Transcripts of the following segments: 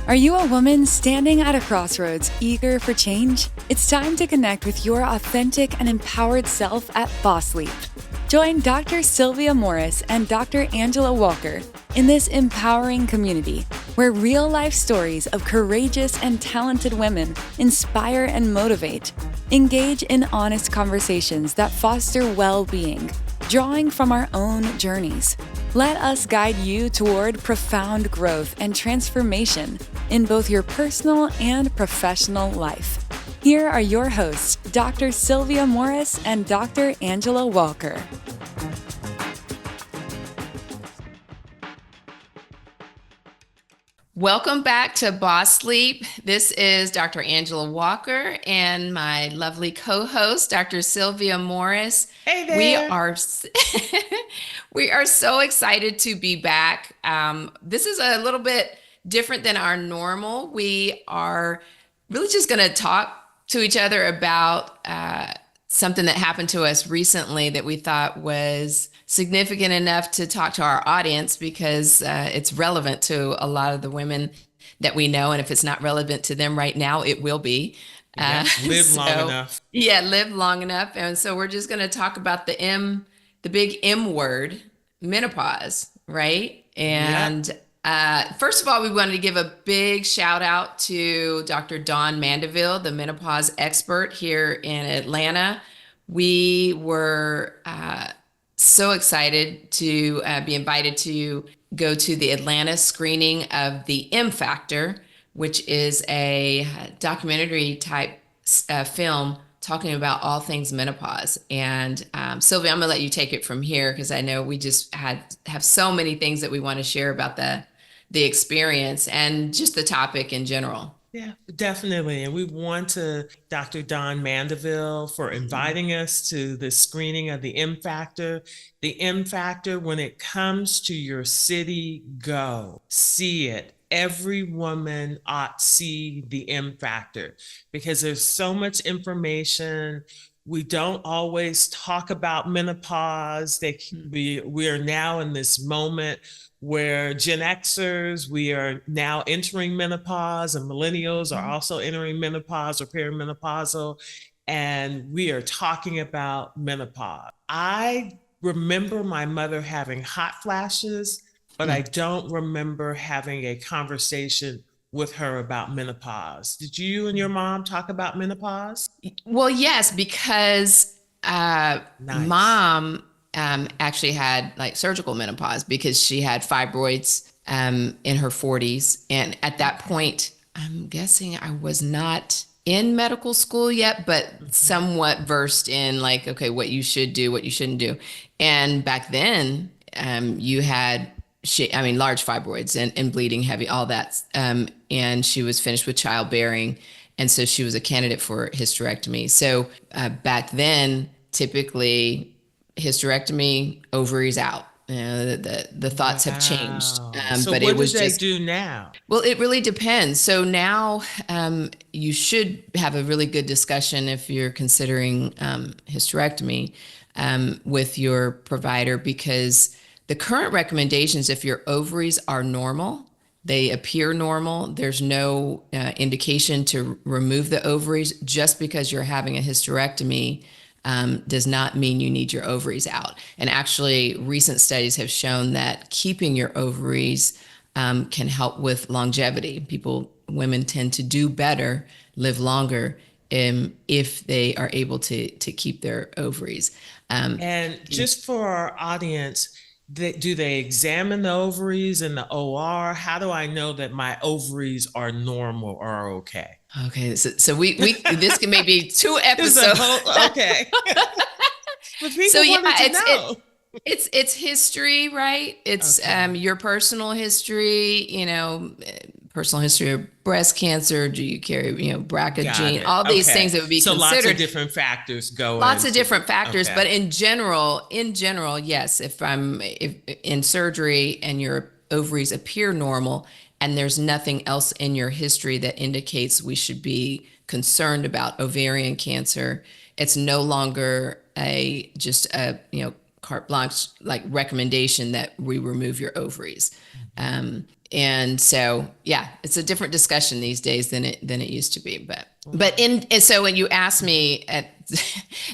Are you a woman standing at a crossroads, eager for change? It's time to connect with your authentic and empowered self at Boss Leap. Join Dr. Sylvia Morris and Dr. Angela Walker in this empowering community where real-life stories of courageous and talented women inspire and motivate. Engage in honest conversations that foster well-being, drawing from our own journeys. Let us guide you toward profound growth and transformation in both your personal and professional life. Here are your hosts, Dr. Sylvia Morris and Dr. Angela Walker. Welcome back to Boss Leap. This is Dr. Angela Walker and my lovely co-host, Dr. Sylvia Morris. Hey there. We are so excited to be back. This is a little bit different than our normal. We are really just going to talk to each other about something that happened to us recently that we thought was significant enough to talk to our audience because it's relevant to a lot of the women that we know. And if it's not relevant to them right now, it will be. Live long enough. Yeah, live long enough. And so we're just going to talk about the big M word, menopause, right? And first of all, we wanted to give a big shout out to Dr. Dawn Mandeville, the menopause expert here in Atlanta. We were so excited to be invited to go to the Atlanta screening of the Impactor, which is a documentary type film talking about all things menopause. And Sylvia, I'm gonna let you take it from here because I know we just have so many things that we want to share about the experience and just the topic in general. Yeah, definitely. And we want to Dr. Dawn Mandeville for inviting us to the screening of the Impactor. The Impactor, when it comes to your city, go see it. Every woman ought see the Impactor because there's so much information. We don't always talk about menopause. We are now in this moment where Gen Xers, we are now entering menopause, and millennials are also entering menopause or perimenopausal, and we are talking about menopause. I remember my mother having hot flashes, but I don't remember having a conversation with her about menopause. Did you and your mom talk about menopause? Well, yes, because mom actually had like surgical menopause because she had fibroids in her 40s. And at that point, I'm guessing I was not in medical school yet, but somewhat versed in like, okay, what you should do, what you shouldn't do. And back then, you had large fibroids and bleeding heavy, all that. And she was finished with childbearing. And so she was a candidate for hysterectomy. So back then, typically hysterectomy, ovaries out. You know, the thoughts have changed. So but what it was do they do now? Well, it really depends. So now you should have a really good discussion if you're considering hysterectomy with your provider, because the current recommendations, if your ovaries are normal, they appear normal, there's no indication to remove the ovaries. Just because you're having a hysterectomy does not mean you need your ovaries out. And actually, recent studies have shown that keeping your ovaries can help with longevity. Women tend to do better, live longer if they are able to keep their ovaries. And just for our audience, do they examine the ovaries in the OR? How do I know that my ovaries are normal or are okay? Okay, so we this can maybe 2 episodes. Okay. But people wanted to know. It's history, right? It's your personal history, personal history of breast cancer. Do you carry, BRCA gene? All these things that would be considered. Lots of different factors go. Lots of different factors, but in general, yes. If I'm in surgery and your ovaries appear normal, and there's nothing else in your history that indicates we should be concerned about ovarian cancer, it's no longer just a carte blanche, like recommendation that we remove your ovaries. And so, yeah, it's a different discussion these days than it used to be. And so when you asked me it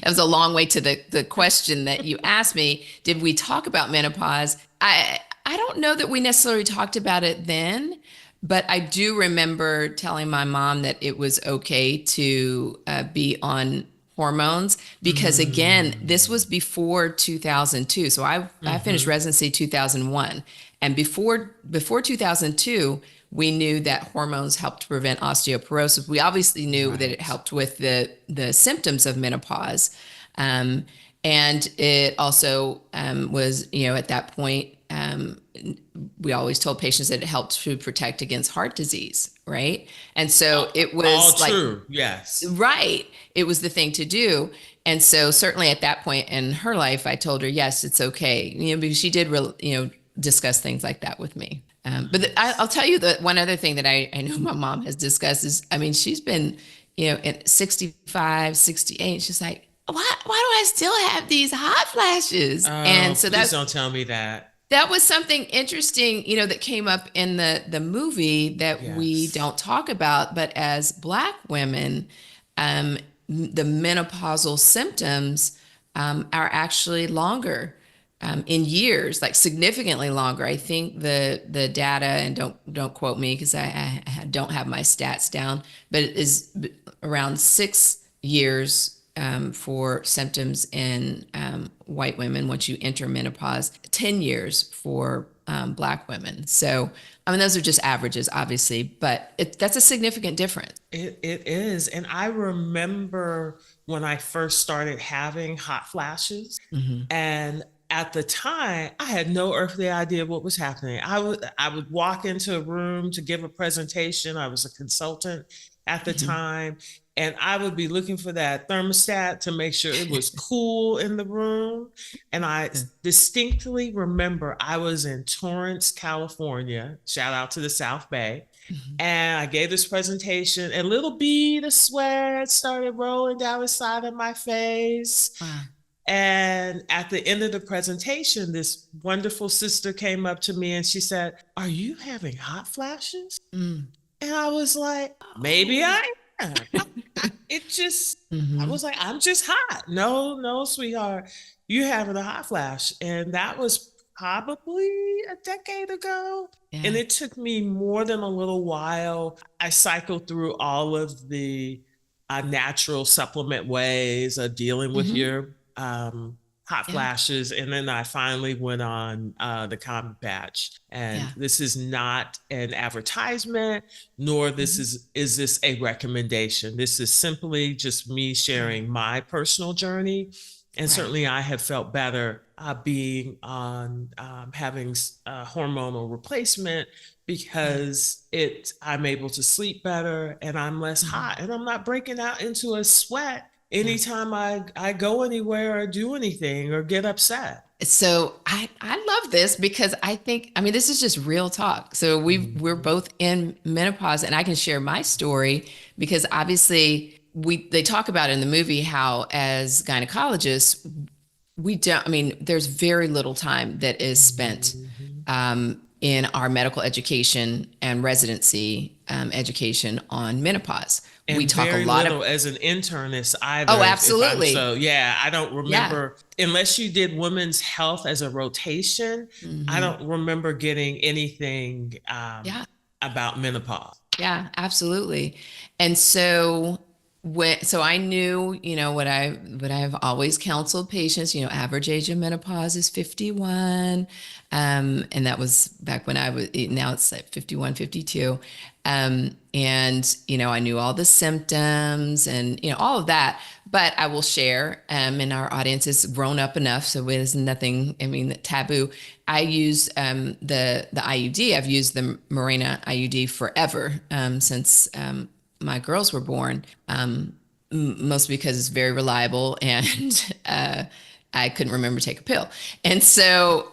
was a long way to the question that you asked me, did we talk about menopause? I don't know that we necessarily talked about it then, but I do remember telling my mom that it was okay to be on hormones because again, this was before 2002. So I finished residency 2001, and before 2002, we knew that hormones helped prevent osteoporosis. We obviously knew that it helped with the symptoms of menopause, and it also was, at that point, we always told patients that it helped to protect against heart disease, right? And so it was all true. Yes. Right. It was the thing to do. And so certainly at that point in her life, I told her, yes, it's okay. Because she did discuss things like that with me. I'll tell you that one other thing that I know my mom has discussed is, she's been, at 65, 68, she's like, why do I still have these hot flashes? And so please don't tell me that. That was something interesting, that came up in the movie that we don't talk about. But as Black women, the menopausal symptoms are actually longer in years, like significantly longer. I think the data, and don't quote me because I don't have my stats down, but it is around 6 years for symptoms in white women once you enter menopause, 10 years for Black women. So, those are just averages, obviously, but that's a significant difference. It is. And I remember when I first started having hot flashes, and at the time, I had no earthly idea what was happening. I would walk into a room to give a presentation. I was a consultant at the time, and I would be looking for that thermostat to make sure it was cool in the room. And I distinctly remember I was in Torrance, California, shout out to the South Bay. And I gave this presentation, and a little bead of sweat started rolling down the side of my face. Wow. And at the end of the presentation, this wonderful sister came up to me and she said, "Are you having hot flashes?" And I was like, maybe I am. It just, I was like, I'm just hot. No, sweetheart, you having a hot flash. And that was probably a decade ago. Yeah. And it took me more than a little while. I cycled through all of the natural supplement ways of dealing with your hot flashes. And then I finally went on the Common Patch. And this is not an advertisement, nor is this a recommendation. This is simply just me sharing my personal journey. And certainly I have felt better being on having hormonal replacement because I'm able to sleep better and I'm less hot and I'm not breaking out into a sweat anytime I go anywhere or do anything or get upset. So I love this because I think, this is just real talk. So we're both in menopause, and I can share my story because obviously they talk about in the movie how as gynecologists, there's very little time that is spent in our medical education and residency education on menopause. And we talk a lot as an internist either. Oh, absolutely. I don't remember, unless you did women's health as a rotation, I don't remember getting anything about menopause. Yeah, absolutely. And so I knew, what I've always counseled patients, average age of menopause is 51. And that was back when now it's like 51, 52. And, I knew all the symptoms and, all of that, but I will share, and our audience is grown up enough. So it is nothing, taboo. I use, the IUD. I've used the Mirena IUD forever, since, my girls were born, mostly because it's very reliable and I couldn't remember to take a pill. And so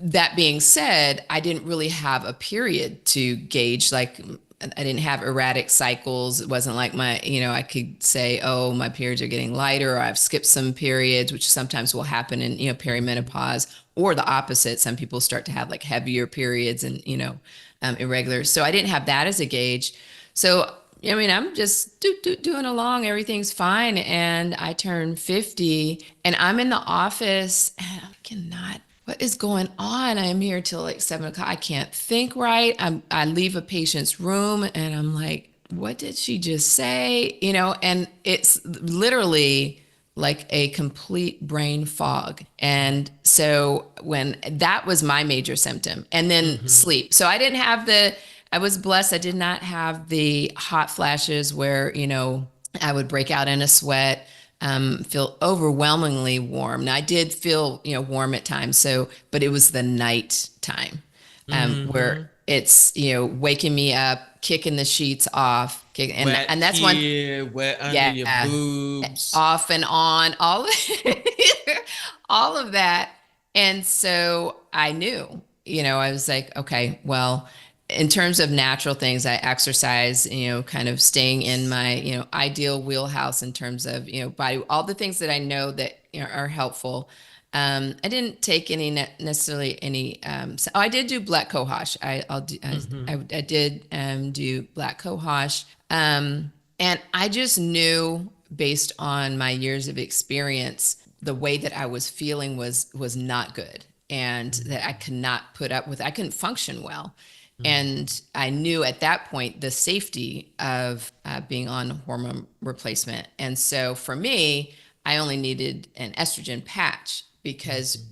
that being said, I didn't really have a period to gauge, like I didn't have erratic cycles. It wasn't like I could say, oh, my periods are getting lighter, or I've skipped some periods, which sometimes will happen in, perimenopause, or the opposite. Some people start to have like heavier periods and, irregular. So I didn't have that as a gauge. So, I'm just doing along. Everything's fine. And I turned 50 and I'm in the office and I cannot, what is going on? I'm here till like 7 o'clock. I can't think right. I leave a patient's room and I'm like, what did she just say? And it's literally like a complete brain fog. And so when that was my major symptom, and then sleep. So I was blessed. I did not have the hot flashes where, I would break out in a sweat, feel overwhelmingly warm. Now I did feel, warm at times. So, but it was the night time, where it's, waking me up, kicking the sheets off, and that's here, wet under your boobs, off and on, all all of that. And so I knew, I was like, okay, well, in terms of natural things, I exercise, kind of staying in my, ideal wheelhouse in terms of, body, all the things that I know that are helpful. I didn't take necessarily any. I did do black cohosh. I did do black cohosh, and I just knew based on my years of experience, the way that I was feeling was not good, and that I could not put up with. I couldn't function well. And I knew at that point the safety of being on hormone replacement. And so for me, I only needed an estrogen patch because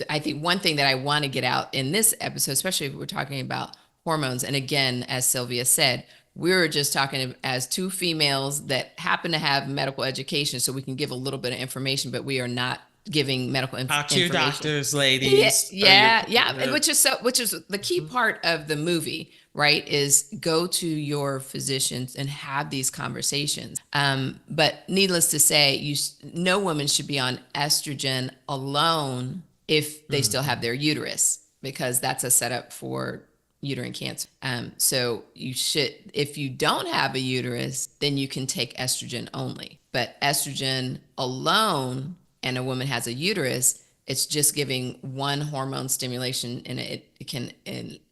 I think one thing that I want to get out in this episode, especially if we're talking about hormones, and again, as Sylvia said, we were just talking as two females that happen to have medical education, so we can give a little bit of information, but we are not giving medical information. Talk to your doctors, ladies. Yeah. Which is the key part of the movie, right? Is go to your physicians and have these conversations. But needless to say, no woman should be on estrogen alone if they still have their uterus, because that's a setup for uterine cancer. So you should, if you don't have a uterus, then you can take estrogen only. But estrogen alone, and a woman has a uterus, it's just giving one hormone stimulation, and it can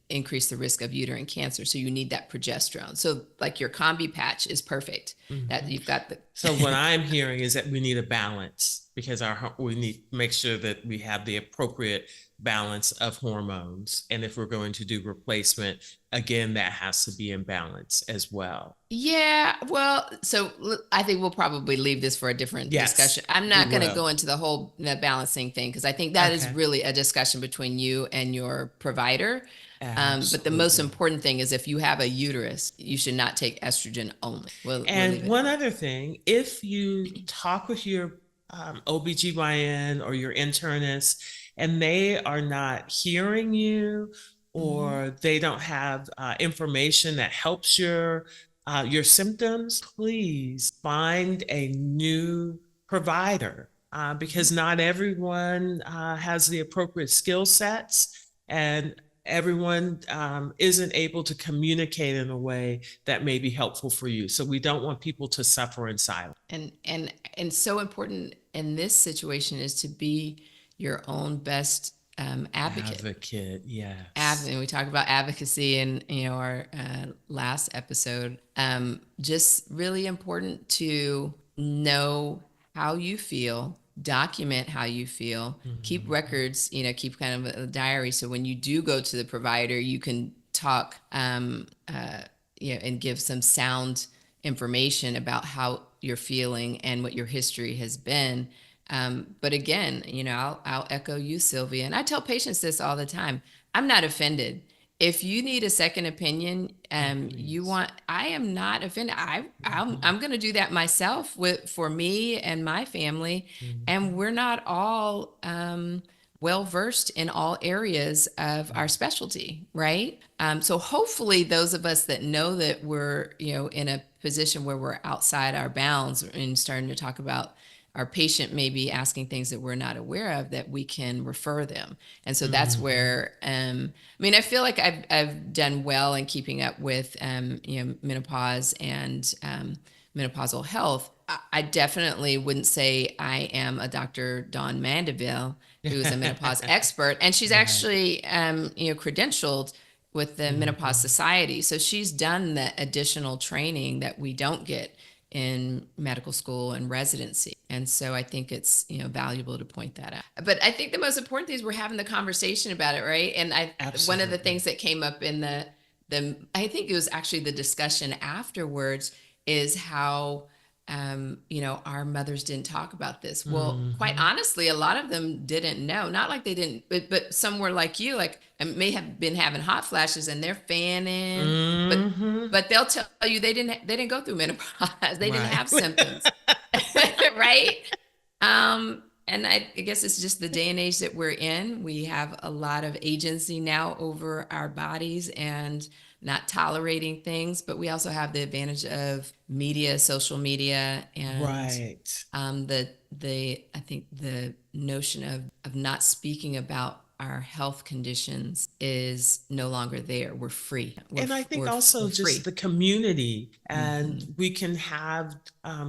increase the risk of uterine cancer. So you need that progesterone. So like your combi patch is perfect. That you've got the. So what I'm hearing is that we need a balance, because we need to make sure that we have the appropriate balance of hormones. And if we're going to do replacement, again, that has to be in balance as well. Yeah, well, so I think we'll probably leave this for a different discussion. I'm not going to go into the whole balancing thing, because I think that is really a discussion between you and your provider. But the most important thing is, if you have a uterus, you should not take estrogen only. We'll one other thing, if you talk with your OBGYN or your internist, and they are not hearing you, or they don't have information that helps your symptoms, please find a new provider, because not everyone has the appropriate skill sets, and everyone isn't able to communicate in a way that may be helpful for you. So we don't want people to suffer in silence. And so important in this situation is to be your own best advocate. Yes. And we talked about advocacy in our last episode. Just really important to know how you feel, document how you feel, keep records, keep kind of a diary. So when you do go to the provider, you can talk, and give some sound information about how you're feeling and what your history has been. But again, I'll echo you, Sylvia, and I tell patients this all the time. I'm not offended. If you need a second opinion, I am not offended. I'm going to do that myself for me and my family. And we're not all well-versed in all areas of our specialty, right? So hopefully those of us that know that we're, in a position where we're outside our bounds and starting to talk about our patient may be asking things that we're not aware of, that we can refer them. And so that's where, I feel like I've done well in keeping up with, menopause and menopausal health. I definitely wouldn't say I am a Dr. Dawn Mandeville, who is a menopause expert, and she's actually, credentialed with the Menopause Society. So she's done the additional training that we don't get in medical school and residency. And so I think it's, valuable to point that out. But I think the most important thing is we're having the conversation about it, right? And one of the things that came up in the I think it was actually the discussion afterwards, is how our mothers didn't talk about this. Well, quite honestly, a lot of them didn't know. Not like they didn't, but some were like you, like may have been having hot flashes and they're fanning, but they'll tell you they didn't go through menopause. They didn't have symptoms, right? And I guess it's just the day and age that we're in. We have a lot of agency now over our bodies and not tolerating things, but we also have the advantage of media, social media, and I think the notion of not speaking about our health conditions is no longer there. We're free. And I think also just the community, and we can have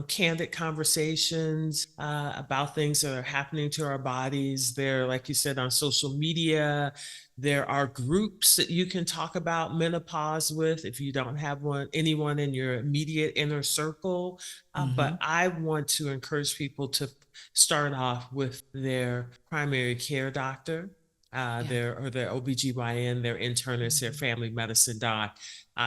candid conversations about things that are happening to our bodies. They're, like you said, on social media. There are groups that you can talk about menopause with if you don't have anyone in your immediate inner circle. But I want to encourage people to start off with their primary care doctor, their OBGYN, their internist, their family medicine doc,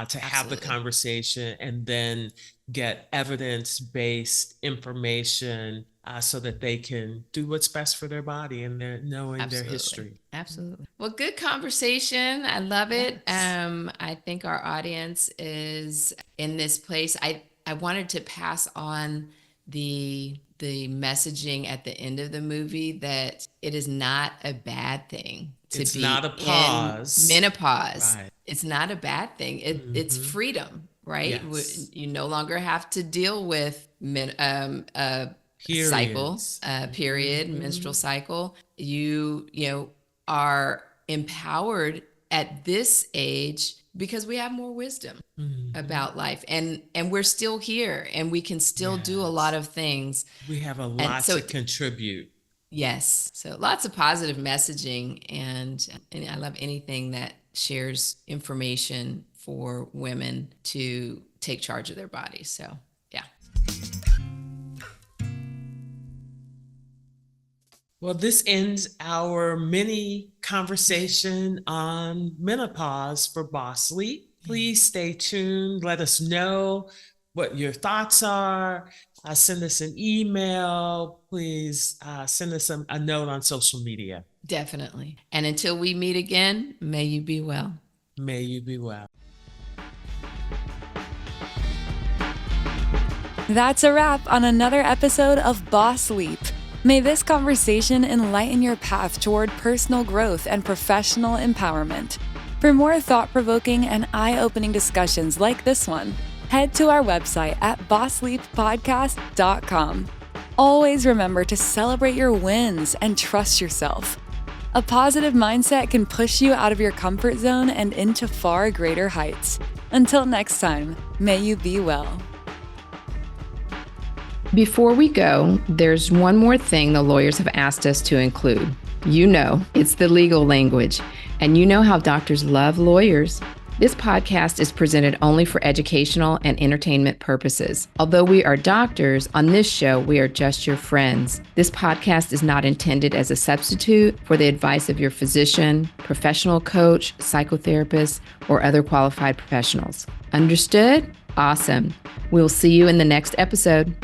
to have the conversation, and then get evidence-based information so that they can do what's best for their body and knowing their history. Absolutely. Well, good conversation. I love it. I think our audience is in this place. I wanted to pass on the messaging at the end of the movie that it is not a bad thing to be not a pause. In menopause. Right. It's not a bad thing. It's freedom, right? Yes. You no longer have to deal with cycle, period, menstrual cycle. You are empowered at this age because we have more wisdom about life, and we're still here, and we can still do a lot of things. We have a lot to contribute. Yes. So lots of positive messaging, and I love anything that shares information for women to take charge of their bodies. So, yeah. Well, this ends our mini conversation on menopause for Boss Sleep. Please stay tuned. Let us know what your thoughts are. Send us an email. Please send us a note on social media. Definitely. And until we meet again, may you be well. May you be well. That's a wrap on another episode of Boss Sleep. May this conversation enlighten your path toward personal growth and professional empowerment. For more thought-provoking and eye-opening discussions like this one, head to our website at bosssleeppodcast.com. Always remember to celebrate your wins and trust yourself. A positive mindset can push you out of your comfort zone and into far greater heights. Until next time, may you be well. Before we go, there's one more thing the lawyers have asked us to include. It's the legal language, and you know how doctors love lawyers. This podcast is presented only for educational and entertainment purposes. Although we are doctors, on this show, we are just your friends. This podcast is not intended as a substitute for the advice of your physician, professional coach, psychotherapist, or other qualified professionals. Understood? Awesome. We'll see you in the next episode.